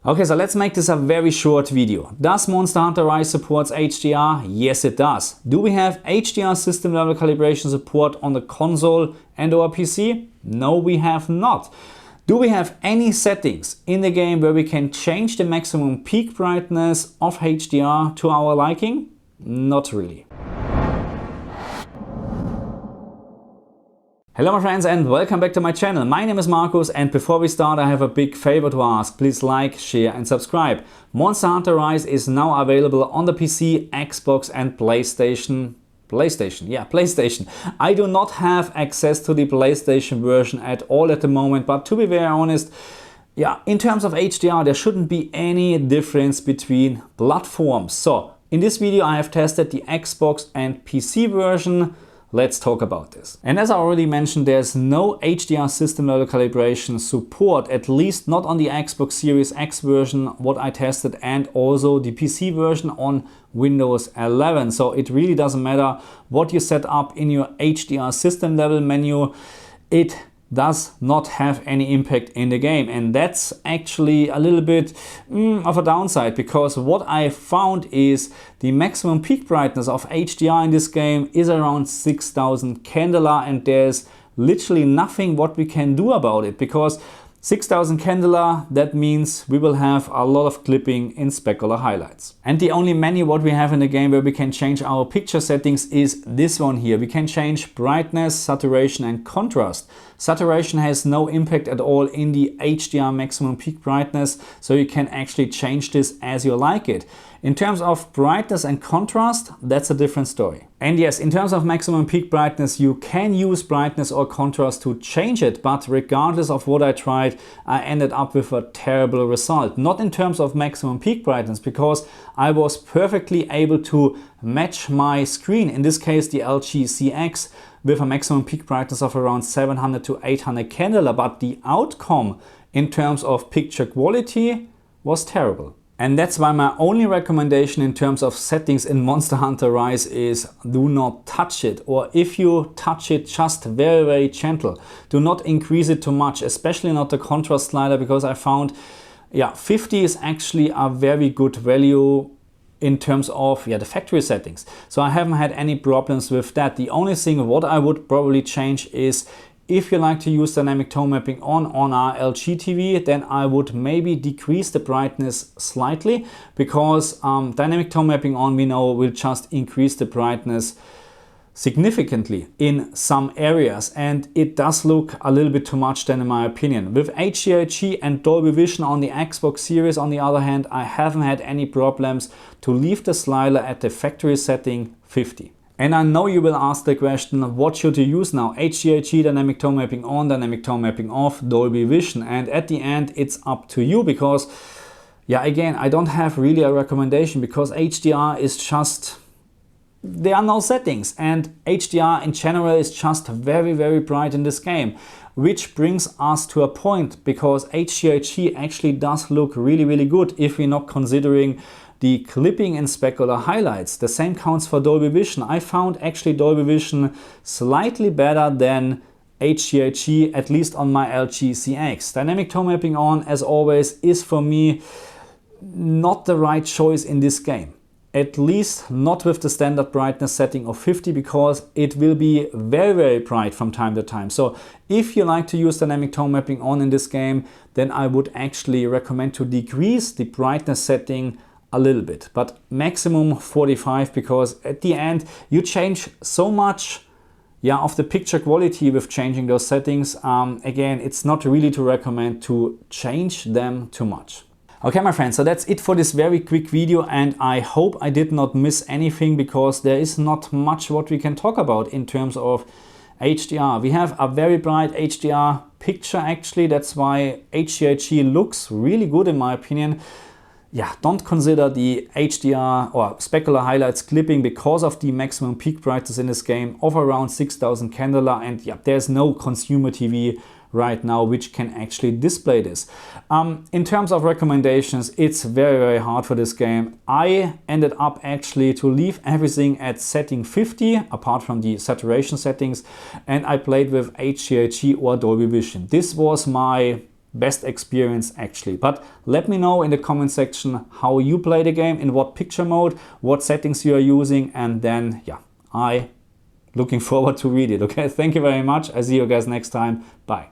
Okay, so let's make this a very short video. Does Monster Hunter Rise supports HDR? Yes, it does. Do we have HDR system level calibration support on the console and or PC? No, we have not. Do we have any settings in the game where we can change the maximum peak brightness of HDR to our liking? Not really. Hello my friends and welcome back to my channel. My name is Markus, and before we start I have a big favor to ask. Please like, share and subscribe. Monster Hunter Rise is now available on the PC, Xbox and PlayStation. PlayStation. I do not have access to the PlayStation version at all at the moment, but to be very honest, in terms of HDR there shouldn't be any difference between platforms. So in this video I have tested the Xbox and PC version. Let's talk about this. And as I already mentioned, there's no HDR system level calibration support, at least not on the Xbox Series X version, what I tested, and also the PC version on Windows 11. So it really doesn't matter what you set up in your HDR system level menu. It does not have any impact in the game, and that's actually a little bit of a downside, because what I found is the maximum peak brightness of HDR in this game is around 6000 candela, and there's literally nothing what we can do about it, because 6000 candela, that means we will have a lot of clipping in specular highlights. And the only menu what we have in the game where we can change our picture settings is this one here. We can change brightness, saturation and contrast. Saturation has no impact at all in the HDR maximum peak brightness, so you can actually change this as you like it. In terms of brightness and contrast, that's a different story. And yes, in terms of maximum peak brightness, you can use brightness or contrast to change it, but regardless of what I tried, I ended up with a terrible result. Not in terms of maximum peak brightness, because I was perfectly able to match my screen, in this case the LG CX, with a maximum peak brightness of around 700 to 800 candela, but the outcome in terms of picture quality was terrible. And that's why my only recommendation in terms of settings in Monster Hunter Rise is do not touch it, or if you touch it, just very, very gentle. Do not increase it too much, especially not the contrast slider, because I found 50 is actually a very good value in terms of the factory settings. So I haven't had any problems with that. The only thing what I would probably change is, if you like to use dynamic tone mapping on our LG TV, then I would maybe decrease the brightness slightly, because dynamic tone mapping on, we know, will just increase the brightness significantly in some areas, and it does look a little bit too much then in my opinion. With HDR and Dolby Vision on the Xbox Series, on the other hand, I haven't had any problems to leave the slider at the factory setting 50. And I know you will ask the question, what should you use now? HDR, dynamic tone mapping on, dynamic tone mapping off, Dolby Vision. And at the end, it's up to you, because again, I don't have really a recommendation, because HDR is just, there are no settings, and HDR in general is just very, very bright in this game. Which brings us to a point, because HDR actually does look really, really good if we're not considering the clipping in specular highlights. The same counts for Dolby Vision. I found actually Dolby Vision slightly better than HDR, at least on my LG CX. Dynamic tone mapping on, as always, is for me not the right choice in this game. At least not with the standard brightness setting of 50, because it will be very, very bright from time to time. So if you like to use dynamic tone mapping on in this game, then I would actually recommend to decrease the brightness setting a little bit, but maximum 45, because at the end you change so much of the picture quality with changing those settings. Again, it's not really to recommend to change them too much. Okay my friends, so that's it for this very quick video, and I hope I did not miss anything, because there is not much what we can talk about in terms of HDR. We have a very bright HDR picture actually, that's why HDR looks really good in my opinion. Don't consider the HDR or specular highlights clipping, because of the maximum peak brightness in this game of around 6000 candela, and there's no consumer TV right now which can actually display this. In terms of recommendations, it's very, very hard for this game. I ended up actually to leave everything at setting 50, apart from the saturation settings, and I played with HDR or Dolby Vision. This was my best experience actually. But let me know in the comment section how you play the game, in what picture mode, what settings you are using, and then yeah, I looking forward to read it. Okay, thank you very much. I see you guys next time. Bye.